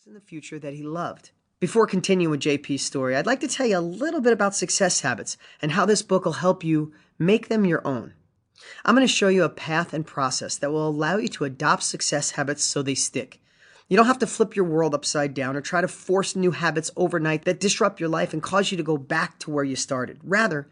in the future that he loved. Before continuing with JP's story, I'd like to tell you a little bit about success habits and how this book will help you make them your own. I'm going to show you a path and process that will allow you to adopt success habits so they stick. You don't have to flip your world upside down or try to force new habits overnight that disrupt your life and cause you to go back to where you started. Rather,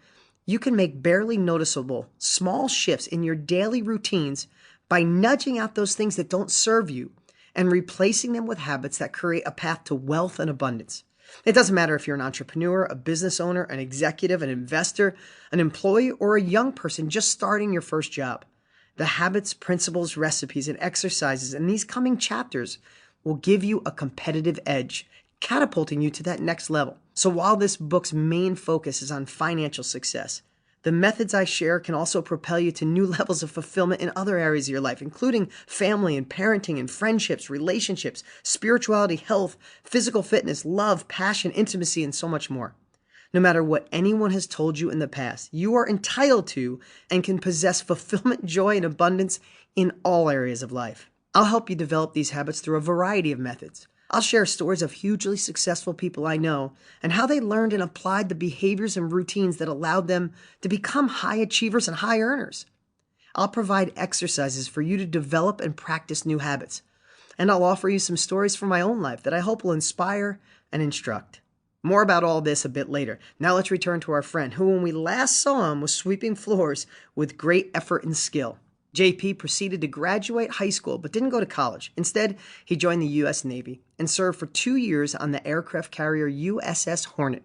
you can make barely noticeable, small shifts in your daily routines by nudging out those things that don't serve you and replacing them with habits that create a path to wealth and abundance. It doesn't matter if you're an entrepreneur, a business owner, an executive, an investor, an employee, or a young person just starting your first job. The habits, principles, recipes, and exercises in these coming chapters will give you a competitive edge, catapulting you to that next level. So while this book's main focus is on financial success, the methods I share can also propel you to new levels of fulfillment in other areas of your life, including family and parenting and friendships, relationships, spirituality, health, physical fitness, love, passion, intimacy, and so much more. No matter what anyone has told you in the past, you are entitled to and can possess fulfillment, joy, and abundance in all areas of life. I'll help you develop these habits through a variety of methods. I'll share stories of hugely successful people I know and how they learned and applied the behaviors and routines that allowed them to become high achievers and high earners. I'll provide exercises for you to develop and practice new habits. And I'll offer you some stories from my own life that I hope will inspire and instruct. More about all this a bit later. Now let's return to our friend, who when we last saw him was sweeping floors with great effort and skill. JP proceeded to graduate high school but didn't go to college. Instead, he joined the U.S. Navy and served for 2 years on the aircraft carrier USS Hornet.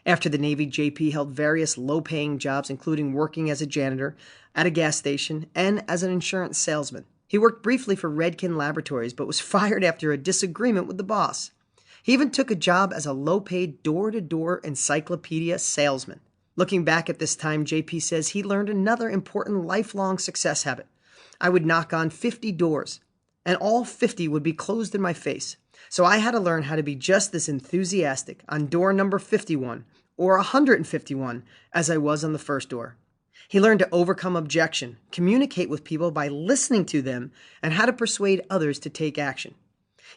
After the Navy, JP held various low-paying jobs, including working as a janitor at a gas station and as an insurance salesman. He worked briefly for Redken Laboratories but was fired after a disagreement with the boss. He even took a job as a low-paid door-to-door encyclopedia salesman. Looking back at this time, JP says he learned another important lifelong success habit. I would knock on 50 doors, and all 50 would be closed in my face. So I had to learn how to be just as enthusiastic on door number 51 or 151 as I was on the first door. He learned to overcome objection, communicate with people by listening to them, and how to persuade others to take action.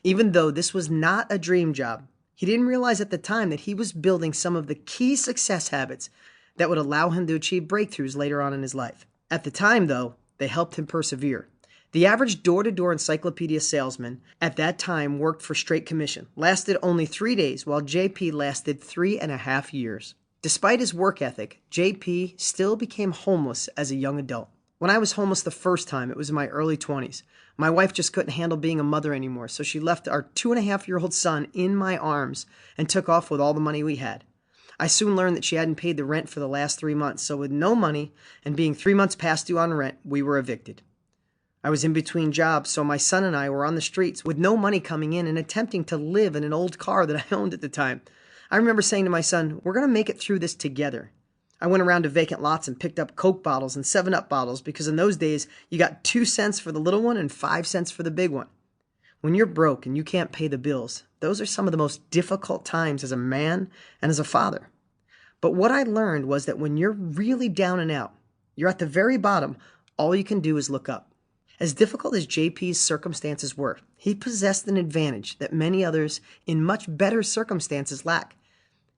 Even though this was not a dream job, he didn't realize at the time that he was building some of the key success habits that would allow him to achieve breakthroughs later on in his life. At the time, though, they helped him persevere. The average door-to-door encyclopedia salesman at that time worked for straight commission, lasted only 3 days, while JP lasted 3.5 years. Despite his work ethic, JP still became homeless as a young adult. When I was homeless the first time, it was in my early 20s. My wife just couldn't handle being a mother anymore, so she left our 2.5-year-old son in my arms and took off with all the money we had. I soon learned that she hadn't paid the rent for the last 3 months, so with no money and being 3 months past due on rent, we were evicted. I was in between jobs, so my son and I were on the streets with no money coming in and attempting to live in an old car that I owned at the time. I remember saying to my son, "We're going to make it through this together." I went around to vacant lots and picked up Coke bottles and 7-Up bottles because in those days, you got 2 cents for the little one and 5 cents for the big one. When you're broke and you can't pay the bills, those are some of the most difficult times as a man and as a father. But what I learned was that when you're really down and out, you're at the very bottom, all you can do is look up. As difficult as JP's circumstances were, he possessed an advantage that many others in much better circumstances lack.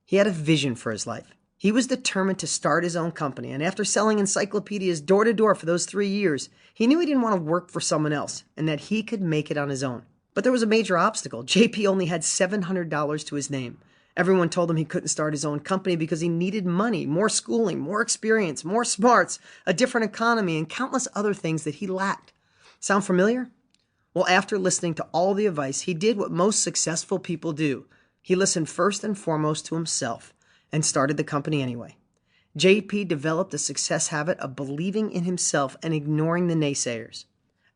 He had a vision for his life. He was determined to start his own company, and after selling encyclopedias door to door for those 3 years, he knew he didn't want to work for someone else and that he could make it on his own. But there was a major obstacle. JP only had $700 to his name. Everyone told him he couldn't start his own company because he needed money, more schooling, more experience, more smarts, a different economy, and countless other things that he lacked. Sound familiar? Well, after listening to all the advice, he did what most successful people do. He listened first and foremost to himself and started the company anyway. JP developed a success habit of believing in himself and ignoring the naysayers.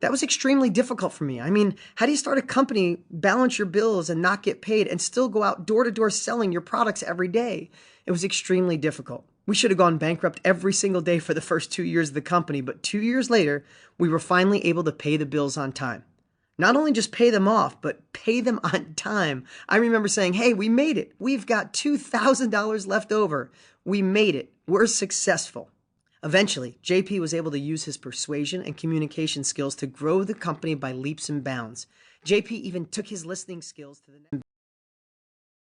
That was extremely difficult for me. I mean, how do you start a company, balance your bills and not get paid and still go out door to door selling your products every day? It was extremely difficult. We should have gone bankrupt every single day for the first 2 years of the company, but 2 years later, we were finally able to pay the bills on time. Not only just pay them off, but pay them on time. I remember saying, "Hey, we made it. We've got $2,000 left over. We made it. We're successful." Eventually, JP was able to use his persuasion and communication skills to grow the company by leaps and bounds. JP even took his listening skills to the next